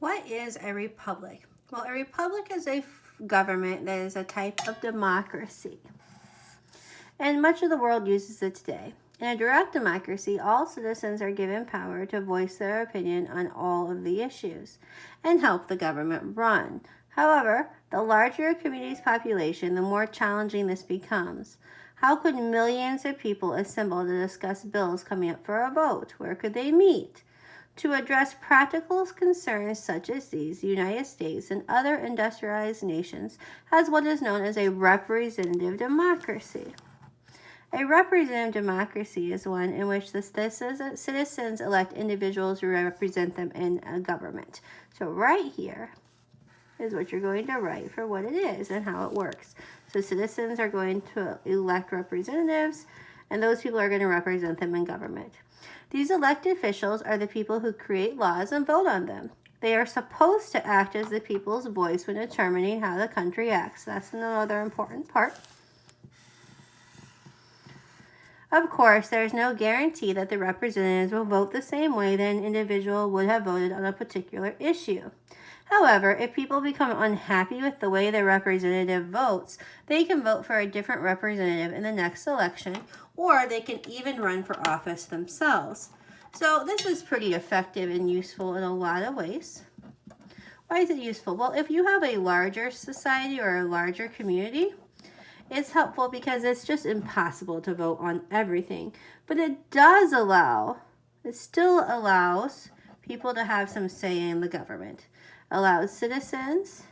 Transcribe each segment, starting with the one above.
What is a republic? Well, a republic is a government that is a type of democracy. And much of the world uses it today. In a direct democracy, all citizens are given power to voice their opinion on all of the issues and help the government run. However, the larger a community's population, the more challenging this becomes. How could millions of people assemble to discuss bills coming up for a vote? Where could they meet? To address practical concerns such as these, the United States and other industrialized nations has what is known as a representative democracy. A representative democracy is one in which the citizens elect individuals who represent them in a government. So right here is what you're going to write for what it is and how it works. So citizens are going to elect representatives, and those people are going to represent them in government. These elected officials are the people who create laws and vote on them. They are supposed to act as the people's voice when determining how the country acts. That's another important part. Of course, there is no guarantee that the representatives will vote the same way that an individual would have voted on a particular issue. However, if people become unhappy with the way the representative votes, they can vote for a different representative in the next election, or they can even run for office themselves. So this is pretty effective and useful in a lot of ways. Why is it useful? Well, if you have a larger society or a larger community, it's helpful because it's just impossible to vote on everything. But it still allows people to have some say in the government. Allows citizens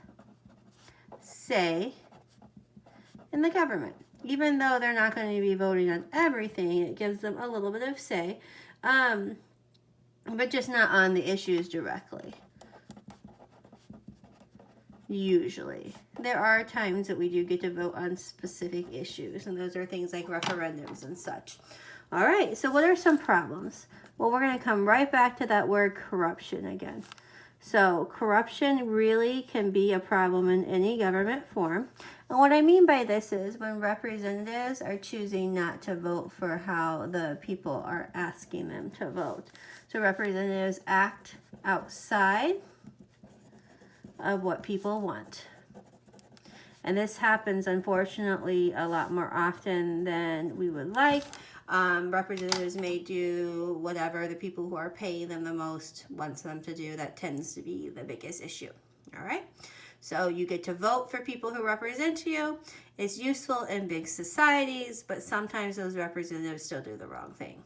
say in the government. Even though they're not going to be voting on everything, it gives them a little bit of say, but just not on the issues directly. Usually. There are times that we do get to vote on specific issues, and those are things like referendums and such. All right, so what are some problems? Well, we're going to come right back to that word corruption again. So corruption really can be a problem in any government form. And what I mean by this is when representatives are choosing not to vote for how the people are asking them to vote. So representatives act outside of what people want. And this happens, unfortunately, a lot more often than we would like. Representatives may do whatever the people who are paying them the most wants them to do. That tends to be the biggest issue. All right? So you get to vote for people who represent you. It's useful in big societies, but sometimes those representatives still do the wrong thing.